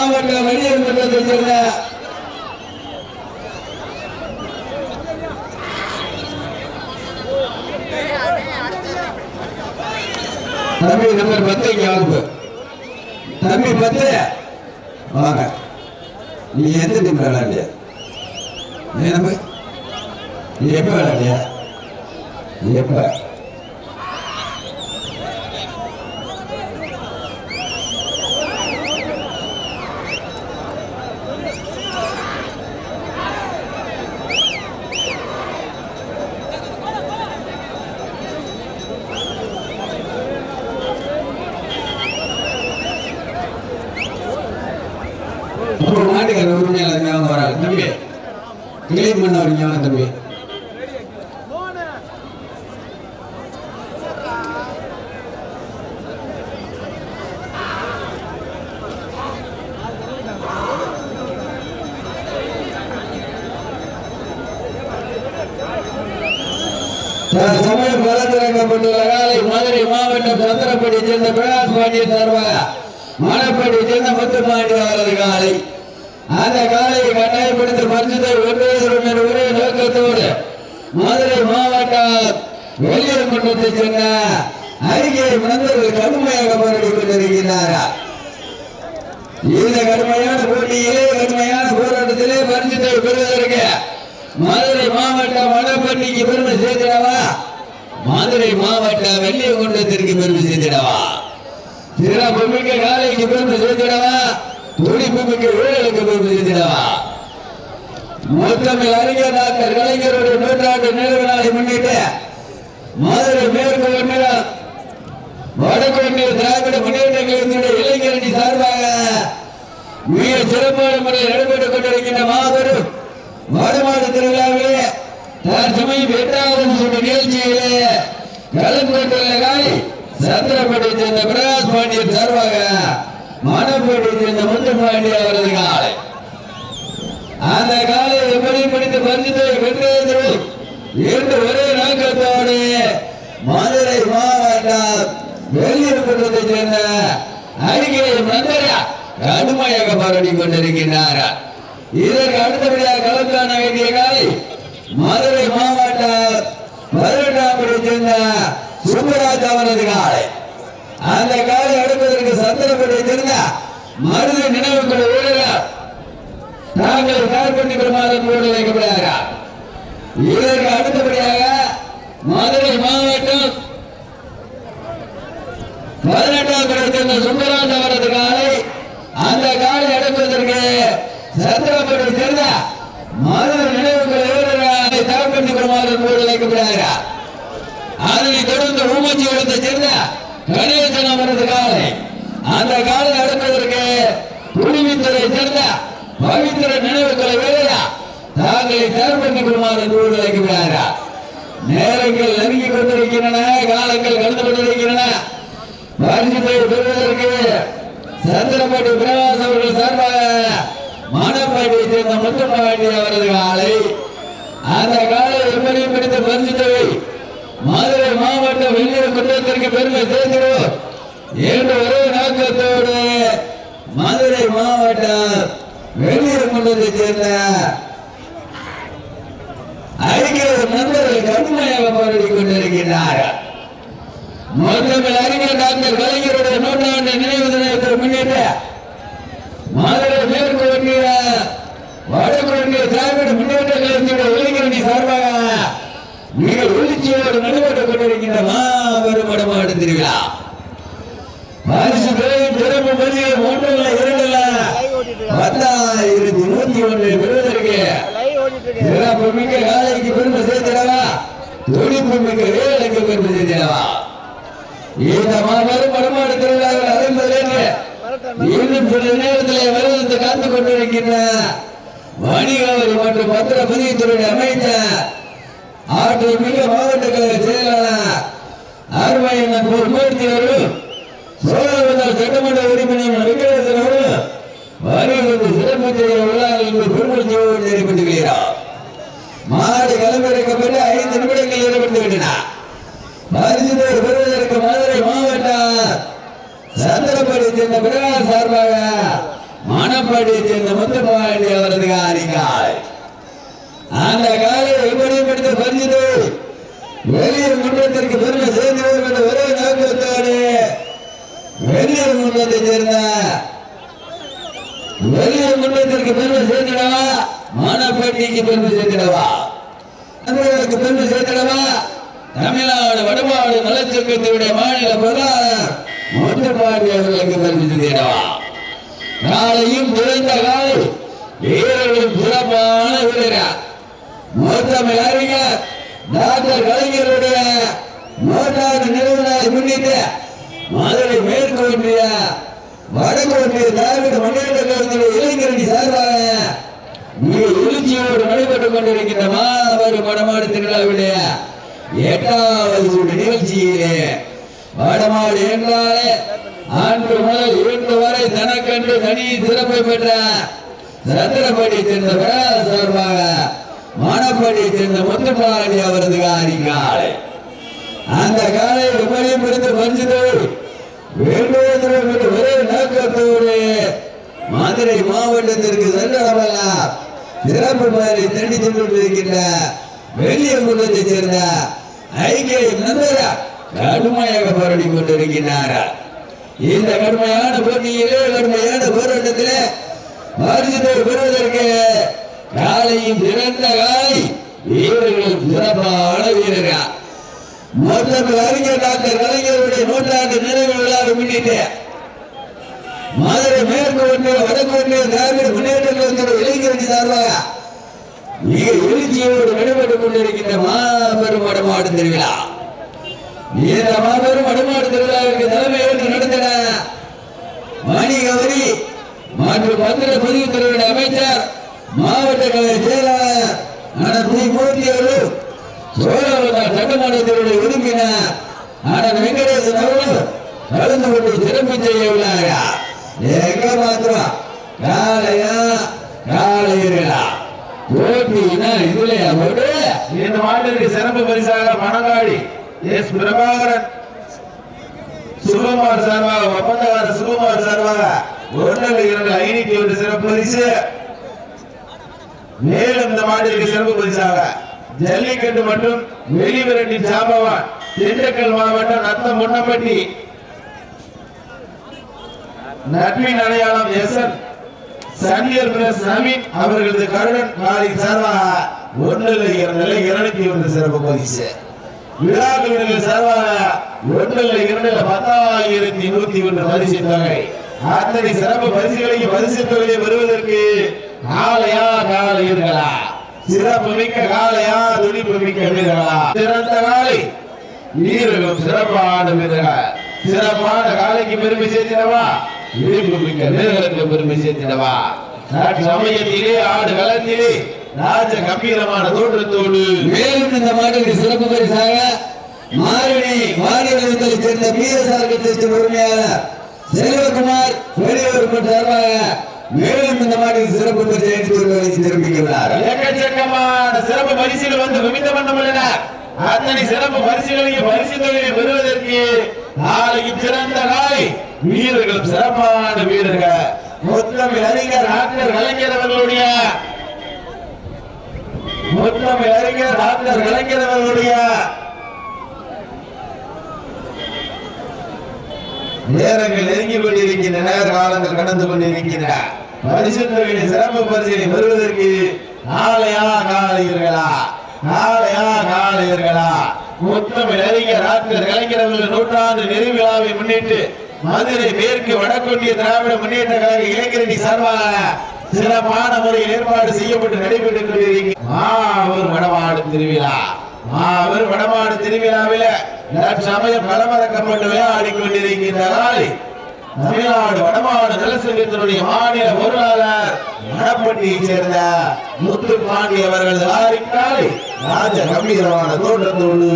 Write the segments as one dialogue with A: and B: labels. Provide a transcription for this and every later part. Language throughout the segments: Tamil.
A: மாவட்டம் வெளியூர் மன்றத்தை சேர்ந்த தம்பி நம்பர் 10 இங்க வாங்க. தம்பி 10 வாங்க. நீ எந்த டீம் விளையாடிய? நீ எப்ப விளையாடிய? எப்ப? நாட்டுக்கார உரிமையாளர் வராது தம்பி. கிளீன் பண்ண வரீங்க தம்பி. சமயம் பலத்திறக்கப்பட்டுள்ள காலை மதுரை மாவட்டம் சத்திரப்படி சேர்ந்த பிரகாஷ் பாண்டியன் சார்பாக மணப்படி சேர்ந்த முத்துப்பாண்டி அவரது காலை. அந்த காலையை கட்டாயப்படுத்த பரிசுத்தை வென்றுவதற்கு ஒரே நோக்கத்தோடு மதுரை மாவட்டம் வெளியூர் மன்றத்தை சேர்ந்த அறிக்கையை மனதில் கடுமையாக போராடி கொண்டிருக்கிறார். இந்த கடுமையான போட்டியிலே கடுமையான போராட்டத்திலே பரிசுத்தை பெறுவதற்கு மதுரை மாவட்டம் மணப்பட்டிக்கு பெருமை சேர்த்திடவா, மதுரை மாவட்டம் வெள்ளியூர் மன்றத்திற்கு பெருமை சேர்த்திடவா, சிறப்பு மிக்க காலைக்கு பெருமை சேர்த்திடவா, துடிப்பு மிக்க வீரர்களுக்கு பெருமை சேர்த்திடவா. மொத்தமில் அறிஞர் டாக்டர் கலைஞருடைய 100ஆண்டு நிறைவு நாளை முன்னிட்டு மதுரை மேற்கு ஒன்றியம் வடக்கு ஒன்றிய திராவிட முன்னேற்ற கழகத்தினுடைய இளைஞரணி சார்பாக மிக சிறப்பான முறையில் நடைபெற்றுக் கொண்டிருக்கின்ற மாபெரும் வடமாடு திருவிழாவிலே தற்சமயம் 8வது சுற்று நிகழ்ச்சியிலே கலந்து கொண்டுள்ள காலை சத்திரப்பட்டியை சேர்ந்த பிரகாஷ் பாண்டியன் சார்பாக மணப்பட்டியை சேர்ந்த முத்துப்பாண்டி அவரது காலை. அந்த காலை எப்படி படித்து பரிசுத்தை வென்றேன் என்று ஒரே நோக்கத்தோடு மதுரை மாவட்டம் வெளியூர் மன்றத்தை சேர்ந்த அறிக்கையை மந்திரா கடுமையாக போராடி கொண்டிருக்கின்றார். இதற்கு அடுத்தபடியாக களம் காண வேண்டிய காலை மதுரை மாவட்டம் 18ஆம் சேர்ந்த சுப்பராஜ் அவரது காலை. அந்த காலை அடுப்பதற்கு சத்திரப்பட்டியை சேர்ந்த மருது நினைவுக்குழு வீரர்கள் தாங்கள் கார்பண்ணி பிரமாதம் போடு வைக்கப்படுகிறார். இதற்கு அடுத்தபடியாக மதுரை மாவட்டம் 18ஆம் சேர்ந்த சுப்பராஜ் அவரது காலை. அந்த காலை அடுப்பதற்கு சத்திரப்பட்டியை சேர்ந்த மருது நினைவுக்குழு வீரர்களை கார்பண்ணி பிரமாதம் போடு வைக்கப்படுகிறார். அதனை தொடர்ந்து ஊமச்சிவரத்தை சேர்ந்த கணேசன் அவரது காலை. அந்த காலை அடுப்பதற்கு குடிமித்துறை சேர்ந்த பவித்திர நினைவுகளை வீரரா தாங்களை தயார் பண்ணி கொள்ளுமாறு கூறு வைக்கிறார். நேரங்கள் நெருங்கிக் கொண்டிருக்கின்றன, காலங்கள் கடந்து கொண்டிருக்கின்றன. பரிசுத்தை பெறுவதற்கு சந்திரபாண்டி பிரகாஷ் அவர்கள் சார்பாக மணப்பாட்டியை சேர்ந்த முத்துப்பாண்டி அவரது காலை. அந்த காலை எப்படியும் பிடித்த பரிசுத்தை மதுரை மாவட்டம் வெளியூர் மன்றத்திற்கு பெருமை சேர்க்கிறோம் என்ற ஒரே நோக்கத்தோடு மதுரை மாவட்டம் வெளியூர் மன்றத்தை சேர்ந்த அறிஞர் நண்பர்கள் கடுமையாக போராடி கொண்டிருக்கிறார். மொத்தமில் அறிஞர் டாக்டர் கலைஞருடைய 100ஆண்டு நினைவு தினத்தை முன்னிட்டு மதுரை மேற்கு ஒன்றிய வடக்கு ஒன்றிய திராவிட முன்னேற்ற கழகத்தினுடைய இளைஞரணி சார்பாக மிக எழுச்சியோடு நடைபெற்றுக் கொண்டிருக்கின்ற மாபெரும் வடமாடு திருவிழா. பரிசு சிறப்பு பரிசு 1 இல்ல 2 இல்ல 10,101 பெறுவதற்கு சிறப்பு மிக்க காலைக்கு பெருமை சேர்த்திடவா, துடிப்பு மிக்க வீரர்களுக்கு பெருமை சேர்த்திடவா. இந்த மாபெரும் வடமாடு திருவிழாவில் அறிந்ததற்கு இன்னும் சில நேரத்தில் வருவதற்கு காத்துக் கொண்டிருக்கின்ற வணிகவரி மற்றும் பத்திரப்பதிவுத்துறை அமைச்சர் ஆற்றல் மிக மாவட்ட கழக செயலாளர் அருமையன் மூர்த்தி அவர்களும் சோழர் சட்டமன்ற உறுப்பினர் வெங்கடேசன் அவர்களும் வருகிறது சிறப்பு செய்ய உள்ளார்கள் என்று பெருமளவோடு தெரிவித்துள்ளார். மாடு களமிறக்கப்பட்டு 5 நிமிடங்கள் நிறைவடைந்து விட்டன. பரிசுத்தை பெறுவதற்கு மதுரை மாவட்டம் சந்திரப்பட்டியை சேர்ந்த பிரகாஷ் சார்பாக மணப்பட்டி மானப்பாடியை சேர்ந்த முத்துப்பாண்டி அவரது காரிக்காய். அந்த காலை விபடிப்படுத்த பறிஞ்சது வெளியூர் குன்றத்திற்கு பெருமை சேர்ந்தவர் என்ற ஒரே நோக்கத்தோடு வெளியூர் குன்றத்தை சேர்ந்த வெளியூர் குன்றத்திற்கு பெருமை சேர்த்திடவா, மானப்பாட்டிக்கு பெருமை சேர்த்திடவா, அந்தவருக்கு பெருமை சேர்த்திடவா, தமிழ்நாடு வடபாடு நலச்சங்கத்தினுடைய மாநில பொருளாளர் முத்துப்பாண்டி அவர்களுக்கு பெருமை சேர்த்திடவா. காலையும் பிறந்த காலை வீரர்களும் சிறப்பான வீரர் மூத்தமிழ் அறிஞர் டாக்டர் கலைஞருடைய 100வது நினைவு நாளை முன்னிட்டு மதுரை மேற்கு ஒன்றிய வடக்கு ஒன்றிய திராவிட முன்னேற்ற கழகத்தினுடைய இளைஞரணி சார்பாக மிக எழுச்சியோடு நடைபெற்றுக் கொண்டிருக்கின்ற மாபெரும் வடமாடு திருவிழாவுடைய 8வது சுற்று நிகழ்ச்சியிலே வடமாடு என்றாலே அன்று முதல் இன்று வரை தனக்கென்று தனி சிறப்பை பெற்ற சத்திரப்படியை சேர்ந்த சார்பாக மானப்பாடியை சேர்ந்த முத்துப்பாண்டி அவரது காரிக்காலை. அந்த காலை விபடியும் எடுத்து பறிச்சதோடு வேண்டுவதற்கு ஒரே நோக்கத்தோடு மதுரை மாவட்டத்திற்கு சென்றவெல்லாம் சிறப்பு பெயரை தேடி சென்று கொண்டிருக்கின்ற வெள்ளியங்குளத்தை சேர்ந்த ஐக்கிய நண்பர் கடுமையாக போராடி கொண்டிருக்கிறார். இந்த கடுமையான போட்டியிலே கடுமையான போராட்டத்திலே பரிசுத்தை பெறுவதற்கு காலையும் சிறந்த காலை வீரர்கள் சிறப்பான வீரர்கள். மொத்தம் அறிஞர் டாக்டர் கலைஞருடைய 100ஆண்டு நிறைவு விழாவை முன்னிட்டு மதுரை மேற்கு ஒன்றிய வடக்கு ஒன்றிய திராவிட முன்னேற்ற கழகத்தினுடைய இளைஞரணி சார்பாக மிக எழுச்சியோடு நடைபெற்றுக் கொண்டிருக்கின்ற மாபெரும் வடமாடு திருவிழா. இந்த மாபெரும் வடமாடு திருவிழாவிற்கு தலைமை ஏற்று நடத்தின மணிகவரி மற்றும் பத்திர பதிவுத்துறையுடைய அமைச்சர் மாவட்ட கழக செயலாளர் அண்ணன் மூர்த்தி அவர்கள், சோழவந்தார் சட்டமன்றத்தினுடைய உறுப்பினர் அண்ணன் வெங்கடேசன் அவர்கள் கலந்து கொண்டு சிறப்பு செய்ய உள்ளார்கள். எங்க மாத்திரம் காலையா காலையா போட்டினா இதுலையா போட்டு
B: இந்த மாட்டிற்கு சிறப்பு பரிசாக மணங்காடி எஸ் பிரபாகரன் சுகுமார் சார்பாக ஒப்பந்தக்காரர் சுகுமார் சார்பாக 1 சிறப்பு பரிசு. மேலும் இந்த மாட்டிற்கு சிறப்பு பரிசாக ஜல்லிக்கட்டு மற்றும் வெளிவிரட்டி சாம்பவான் திண்டுக்கல் மாவட்டம் நத்தம் முன்னப்பட்டி நட்பின் அடையாளம் எஸ்என் சன்னியர் பிரஸ் நவீன் அவர்களது கருடன் காரி சார்பாக 1 சிறப்பு பரிசு. விழாக்கள் சார்பாக 10,101 பரிசு தொகை. அத்தனை சிறப்பு பரிசுகளையும் பரிசு தொகையை பெறுவதற்கு காளையா காளையர்களா, சிறப்பு மிக்க காளையா துடிப்பு மிக்க வீரர்களா, சிறந்த காலை வீரர்களும் சிறப்பான வீரர்கள். சிறப்பான காலைக்கு பெருமை சேர்த்திடவா, துடிப்பு மிக்க வீரர்களுக்கு பெருமை சேர்த்திடவா. சமயத்திலே ஆடு களத்திலே ராஜ கம்பீரமான தோற்றத்தோடு
A: மேலும் இந்த மாநில சிறப்பு பரிசாக மாரணி மாநிலத்தை சேர்ந்த பிஎஸ்ஆர் உரிமையாளர் செல்வகுமார் வெளியூர் சார்பாக மேலும் இந்த மாநில சிறப்பு பரிசை தெரிவிக்கிறார்.
B: எக்கச்சக்கமான சிறப்பு பரிசுகள் வந்து குவிந்த வண்ணம் உள்ளனர். அத்தனை சிறப்பு பரிசுகளையும் பரிசு தொகையை பெறுவதற்கு நாளைக்கு சிறந்த நாளை வீரர்களும் சிறப்பான வீரர்கள். முத்தமிழ் அறிஞர் டாக்டர் கலைஞர் அவர்களுடைய நேரங்கள் நெருங்கிக் கொண்டிருக்கின்றன, காலங்கள் கடந்து கொண்டிருக்கின்றன. பரிசு தொகையை சிறப்பு பரிசினை பெறுவதற்கு நாளையா காலையர்களா, நாளையா காலையர்களா. முத்தமிழ் அறிஞர் டாக்டர் கலைஞர் அவர்கள் 100ஆண்டு நிறைவு விழாவை முன்னிட்டு மதுரை மேற்கு வடக்கொன்றிய திராவிட முன்னேற்ற கழக இளைஞரணி சார்பாக சிறப்பான முறையில் ஏற்பாடு செய்யப்பட்டு நடைபெற்றுக் கொண்டிருக்கிறது மாபெரும் வடமாடு திருவிழா. மாபெரும் வடமாடு திருவிழாவில் சமயம் களமிறக்கப்பட்டு விளையாடி கொண்டிருக்கின்ற காலை தமிழ்நாடு வடமாடு நலசங்கத்தினுடைய மாநில பொருளாளர் மணப்பட்டியை சேர்ந்த முத்துப்பாண்டி அவர்கள் காலை ராஜ கம்பீரமான தோற்றத்தோடு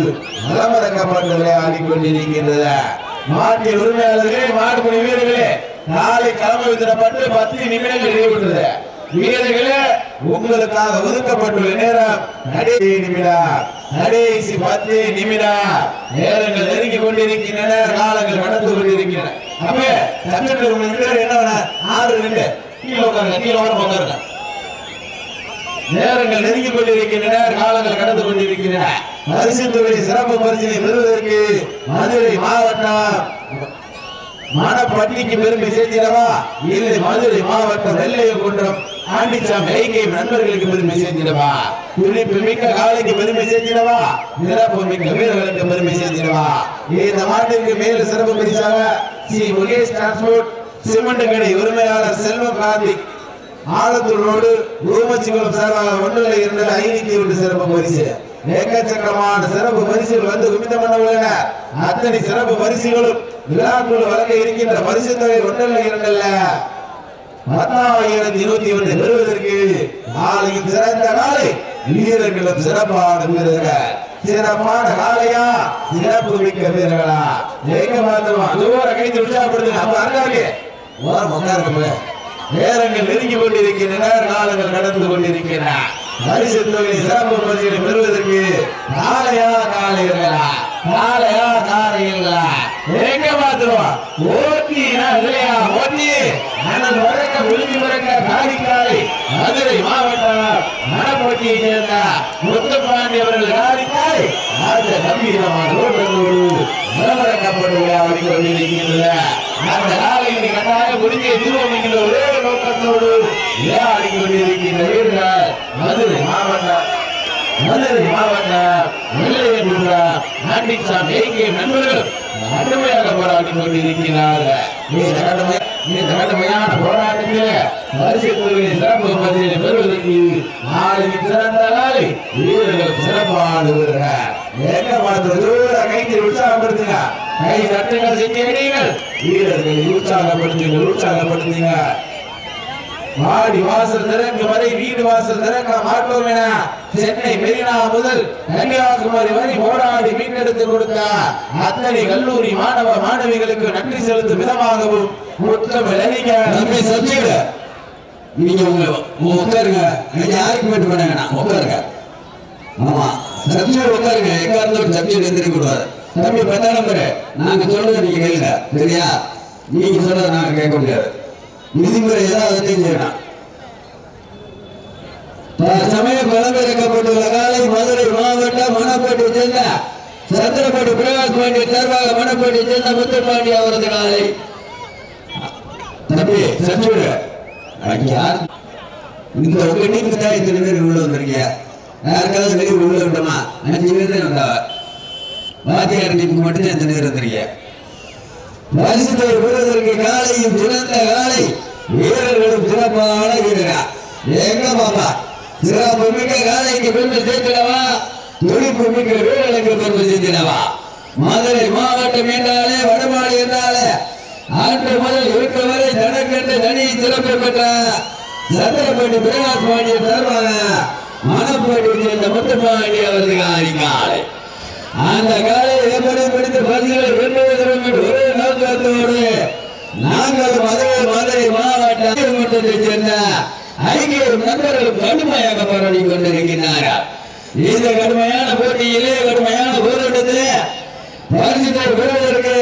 B: களமிறக்கப்பட்டு விளையாடி கொண்டிருக்கின்றன. மாட்டிய உரிமையாளர்களே, மாடுபடி வீரர்களே, நாளை களம் விதிடப்பட்டு 10 நிமிடங்கள் நிறைவுற்றது. வீரர்களே, உங்களுக்காக ஒதுக்கப்பட்டுள்ள நேரம் கடைசி நிமிடம், கடைசி 10 நிமிடம். நேரங்கள் நெருங்கி கொண்டிருக்கின்றன, காலங்கள் கடந்து கொண்டிருக்கின்றன. அப்ப சட்டத்தில் என்ன 6-2 கீழே உட்காருங்க, கீழே வர உட்காருங்க. நேரங்கள் நெருங்கிக் கொண்டிருக்கின்றன, காலங்கள் கடந்து கொண்டிருக்கின்றன. பரிசு தொகை சிறப்பு பரிசினை பெறுவதற்கு மதுரை மாவட்டம் மணப்பட்டிக்கு பெருமை சேர்த்திடவா, இல்லை மதுரை மாவட்டம் வெள்ளையகுன்றம் ஆண்டிச்சாமி ஐக்கிய நண்பர்களுக்கு பெருமை சேர்த்திடவா, துடிப்பு மிக்க காலைக்கு பெருமை சேர்த்திடவா, நிரப்பு மிக்க வீரர்களுக்கு பெருமை சேர்த்திடவா. இந்த மாட்டிற்கு மேல் சிறப்பு பரிசாக ஸ்ரீ முகேஷ் டிரான்ஸ்போர்ட் சிமெண்ட் கடை உரிமையாளர் செல்வம் காந்தி ஆலத்தூர் ரோடு ஊமச்சிகுளம் சார்பாக 1 சிறப்பு பரிசு. ஏக்கச்சக்கரமான சிறப்பு பரிசுகள் வந்து குவிந்த பண்ண உள்ளன. அத்தனை சிறப்பு பரிசுகளும் விழாக்குழு வழங்க இருக்கின்ற பரிசு தொகை 10,101 பெறுவதற்கு நாளையும் சிறந்த நாளை வீரர்களும் சிறப்பான வீரர்கள். சிறப்பான காலையா, சிறப்பு மிக்க வீரர்களா, ஜெயிக்க மாத்தமா தூர கைது உற்சாகப்படுத்துங்க. அப்ப அருகாலே ஓரம் உட்காருங்க. நேரங்கள் நெருங்கி கொண்டிருக்கின்றன, காலங்கள் கடந்து கொண்டிருக்கின்றன. பரிசு தொகை சிறப்பு பரிசுகளை பெறுவதற்கு காலையா காலைகளா, காலையா காலைகளா, எங்க மாத்திரம் ஓட்டினா இல்லையா, ஓட்டி அண்ணன் வழக்க விழுந்து வழக்க காரிக்காலை மதுரை மாவட்டம் மணப்பட்டியை சேர்ந்த முத்துப்பாண்டி அவர்கள் காரிக்காலை அந்த கம்பீரமான ரோட்டோடு மரமரக்கப்பட்டு விளையாடி கொண்டிருக்கின்றன. அந்த காலையை கட்டாயம் முடிஞ்ச தீர்வம் என்கிற ஒரே நோக்கத்தோடு விளையாடி கொண்டிருக்கின்ற வீரர்கள் மதுரை மாவட்டம் வெள்ளையகுன்றம் ஆண்டிச்சாமி ஐக்கிய நண்பர்கள் கடுமையாக போராடி கொண்டிருக்கிறார்கள். இந்த கடுமையான போராட்டத்தில் பரிசு தொகையை சிறப்பு பரிசினை பெறுவதற்கு நாளைக்கு சிறந்த நாளை வீரர்கள் சிறப்பாடுகிறார். எங்க பார்த்து தூர கைக்கு உற்சாகப்படுத்துங்க, கை தட்டுங்கள், செய்யுங்கள், வீரர்களை உற்சாகப்படுத்துங்க. வாடி வாசல் திறக்கும் வரை வீடு வாசல் திறக்க மாட்டோம் என சென்னை மெரினா முதல் கன்னியாகுமரி வரை போராடி மீட்டெடுத்து கொடுத்த அத்தனை கல்லூரி மாணவ மாணவிகளுக்கு நன்றி செலுத்தும் விதமாகவும்
A: நீங்க உட்காருங்க, யாருக்கு மட்டும் பண்ணாங்க உட்காருங்க. ஆமா சப்ஜெக்ட் உட்காருங்க, எங்க இருந்தாலும் சப்ஜெக்ட் எந்திரிக்க கூடாது. தம்பி 10 நம்பர் நாங்க சொல்றதை நீங்க கேளுங்க, சரியா? நீங்க சொல்றதை நாங்க கேட்க முடியாது. விதிமுறை ஏதாவது தெரிஞ்சுக்கணும். சமயம் பலமிறக்கப்பட்டுள்ள காலை மதுரை மாவட்டம் மணப்பட்டி சேர்ந்த சந்திரப்பட்டி பிரகாஷ் பாண்டி சார்பாக மணப்பட்டி சேர்ந்த முத்துப்பாண்டி அவரது காலை. தம்பி சச்சுடு யார் இந்த உங்க நீங்க தான் இத்தனை பேர் உள்ள வந்திருக்கீங்க. யாருக்காவது வெளியே உள்ள விட்டோமா? 5 பேர் தான் வந்தாவ. வாத்தியார் நீங்க மட்டும் எத்தனை பேர் வந்திருக்கீங்க? பரிசுத்தை பெறுவதற்கு காலையும் சிறந்த காலை, வீரர்களும் சிறப்பான வீரரா. எங்க பாப்பா சிறப்பு மிக்க காலைக்கு பெருமை சேர்த்திடவா, துடிப்பு மிக்க வீரர்களுக்கு பெருமை சேர்த்திடவா. மதுரை மாவட்டம் என்றாலே வடமாடி என்றாலே அன்று முதல் இருக்கு வரை தனக்கென்று தனி சிறப்பு பெற்ற சந்திரப்பட்டி பிரகாஷ் பாண்டியன் சார்பாக மணப்பட்டி சேர்ந்த முத்துப்பாண்டி அவரது காலை. அந்த காலை எப்படி பிடித்து பரிசுகளை வென்றுவதற்கு ஒரே நோக்கத்தோடு நாங்கள் மதுரை மாவட்டத்தை சேர்ந்த ஐக்கிய நண்பர்கள் கடுமையாக போராடி கொண்டிருக்கிறார்கள். இந்த கடுமையான போட்டியிலே கடுமையான போராட்டத்திலே பரிசுகளை பெறுவதற்கு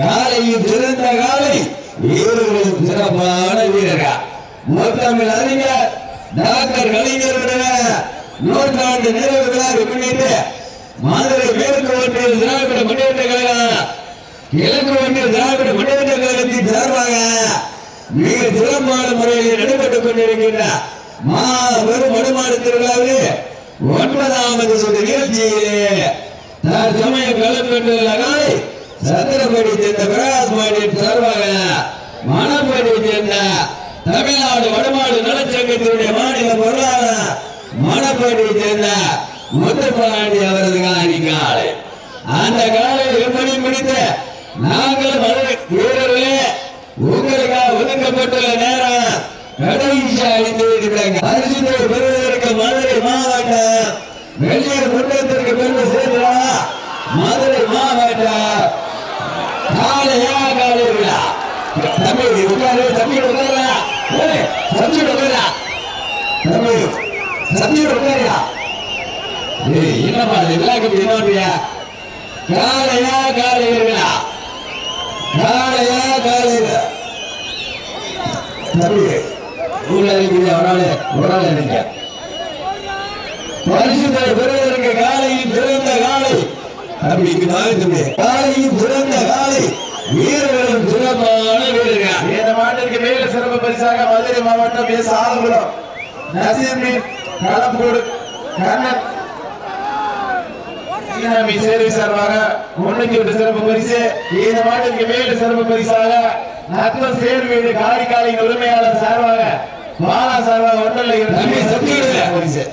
A: காலையும் சிறந்த காலை, வீரர்களும் சிறப்பான வீரர்கள். முத்தமிழ் அறிஞர் டாக்டர் கலைஞருடைய நூற்றாண்டு நிறைவு விழாவை முன்னிட்டு மதுரை மேற்கு ஒன்றிய திராவிட முன்னேற்ற கழகம் கிழக்கு ஒன்றிய திராவிட முன்னேற்ற கழகத்தின் சார்பாக மிக சிறப்பான முறையில் நடைபெற்றுக் கொண்டிருக்கின்ற மாபெரும் வடமாடு திருவிழாவில் 9வது நிகழ்ச்சியிலே தற்சமயம் கலந்து கொண்டுள்ள காலை சந்திரப்பட்டி சேர்ந்த பிரகாஷ் பாண்டியன் சார்பாக மணப்பட்டி சேர்ந்த தமிழ்நாடு வடமாடு நலச்சங்கத்தினுடைய மாநில பொருளாளர் மணப்பட்டி சேர்ந்த முத்துப்பாண்டி அவரது காலை. அந்த காலை எப்படி பிடித்த நாங்கள் வீரர்களே உங்களுக்காக ஒதுக்கப்பட்டுள்ள நேரம் கடைசி அழிந்து இருக்கிறாங்க. பரிசுத்தை பெறுவதற்கு மதுரை மாவட்டம் வெள்ளியர் குன்றத்திற்கு பெருமை சேர்ந்தா மதுரை மாவட்டம் காலையா காலையா தம்பி உட்காரு, தம்பி உட்காரா, சப்ஜி உட்காரா, தம்பி சப்ஜி உட்காரா. என்னப்பா என்னன்றியா? காலையா காலையா காலையா காலையா தம்பி உள்ள இருக்குது ஒரு ஆள் இருக்க பரிசுத்தை பெறுவதற்கு காலையும் சிறந்த காலை அப்படி காலையும் சிறந்த காலை வீரர்களும் சிறப்பான வீரர்கள்.
B: இந்த மாட்டிற்கு மேல சிறப்பு பரிசாக மதுரை மாவட்டம் எஸ் ஆலங்குளம் நசீர் களப்போடு கண்ணன் சேவை சார்பாக முன்னுக்கு ஒரு சிறப்பு பரிசு. இந்த மாட்டிற்கு மேல சிறப்பு பரிசாக நத்தம் சேர்வீடு காரிக்காலின் உரிமையாளர் சார்பாக பாலா சார்பாக ஒன்றில் பரிசு.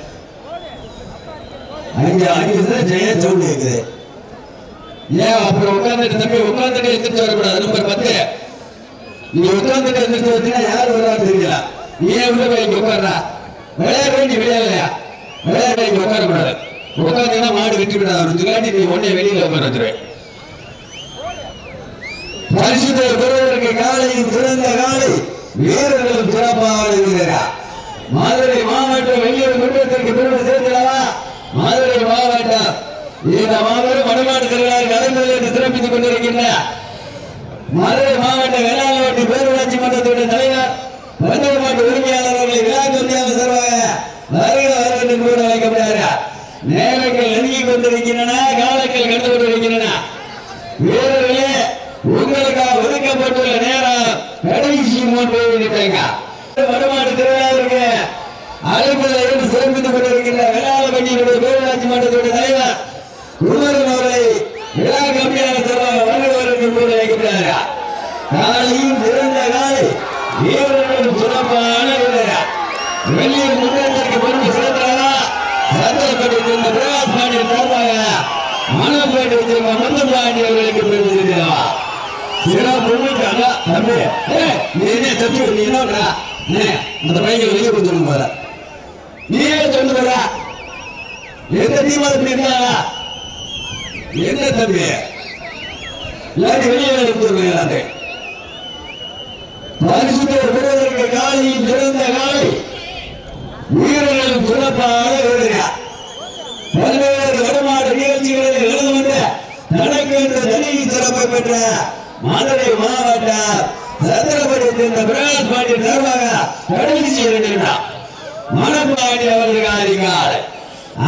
A: ஜெய சவுண்ட் இருக்குது. ஏன் அப்புறம் உட்கார்ந்துட்டு தம்பி உட்கார்ந்துட்டு எந்திரிச்சு வரக்கூடாது. நம்பர் 10 நீ உட்கார்ந்துட்டு எந்திரிச்சு வந்தீங்கன்னா யார் வருவான்னு தெரியல. நீ உள்ள போய் இங்க உட்கார்றா விளையாட வேண்டிய விளையாடலையா விளையாட இங்க உட்காரக்கூடாது. உட்கார்ந்தீங்கன்னா மாடு வெற்றி விடாது. நீ உடனே வெளியில உட்கார வச்சிருவேன். பரிசுத்தை பெறுவதற்கு காலையும் சிறந்த காலை வீரர்களும் சிறப்பாக இருக்கிறா. மதுரை மாவட்டம் வெள்ளியூர் குற்றத்திற்கு பெருமை சேர்க்கிறவா மதுரை மாவட்டம் இந்த மாபெரும் வடமாடு திருவிழா நடந்தது என்று சிறப்பித்துக் கொண்டிருக்கின்ற மதுரை மாவட்ட வேளாண்மை பேரூராட்சி மன்றத்துடைய தலைவர் மதுரை மாவட்ட உரிமையாளர்களை விழாக்கு வந்தியாக சார்பாக வருகிற கூட வைக்கப்படுகிறார். நேரங்கள் நெருங்கிக் கொண்டிருக்கின்றன. காலங்கள் கண்டு கொண்டிருக்கின்றன. வீரர்களே உங்களுக்காக ஒதுக்கப்பட்டுள்ள நேரம் கடைசி 3 நிமிடங்க. வடமாடு திருவிழாவிற்கு அழைப்பதை ஏற்று சிறப்பித்துக் கொண்டிருக்கின்ற வேளாண்மை பேரூராட்சி மன்றத்துடைய தலைவர் குமரன் அவர்களை விழா கம்மியான சார்பாக வருகிறவர்கள் கூட வைக்கிறார்கள். காலையும் சிறந்த காலை வீரர்களும் சிறப்பான வீரர்கள். வெள்ளியூர் முன்னேற்றத்திற்கு பொறுப்பு சிறந்தவரா சத்திரப்பேட்டை சேர்ந்த பிரகாஷ் பாண்டியன் சார்பாக மணப்பேட்டை சேர்ந்த முத்துப்பாண்டி அவர்களுக்கு பெருமை சேர்க்கிறவா சிறப்பு தம்பி நீ என்ன தப்பி நீ என்ன அந்த பையன் வெளியே கொடுத்து போற நீயே சொல்லு போற எந்த டீமா இருந்தாங்க என்ன தம்பி எல்லாரும் வெளியே எடுத்து பரிசுத்தை பெறுவதற்கு காலையும் சிறந்த காலை வீரர்களும் சிறப்பாக வீரர்கள். பல்வேறு வடமாடு நிகழ்ச்சிகளில் எழுந்து வந்த தனக்கு என்ற தனி சிறப்பை பெற்ற மதுரை மாவட்டம் சத்திரப்பேட்டை சேர்ந்த பிரகாஷ் பாண்டியன் சார்பாக கடைசி இருக்கின்றார். மணப்பாண்டி அவர்களுக்கு அதிகாலை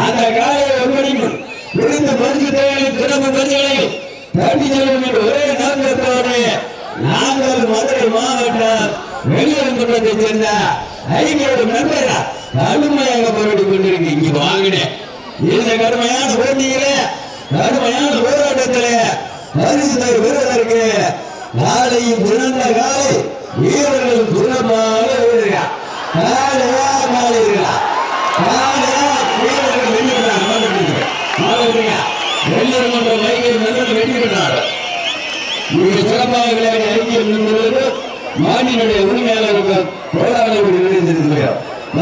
A: அந்த காலையை ஒப்படைக்கும் விழுந்த பரிசு தேவையும் சிறப்பு பரிசுகளையும் தட்டி செல்லும் என்று ஒரே நோக்கத்தோடு நாங்கள் மதுரை மாவட்டம் வெள்ளியூர் குற்றத்தை சேர்ந்த ஐக்கியோட நண்பர் கடுமையாக போராடி கொண்டிருக்கு. இங்க வாங்கினேன் இந்த கடுமையான போட்டியிலே கடுமையான போராட்டத்திலே பரிசு பெறுவதற்கு காலையும் சிறந்த காலை வீரர்களும் சிறப்பாக வீரர்கள். காலையா காலையா காலையா வீரர்கள் வெள்ளிவிட்டார் வெள்ளியூர் மன்ற வைகர் நண்பர்கள் வெள்ளிவிட்டார். மிக சிறப்பாக விளையாடிய ஐக்கியம் என்பது மாநில உரிமையாளர்கள் போராடக்கூடிய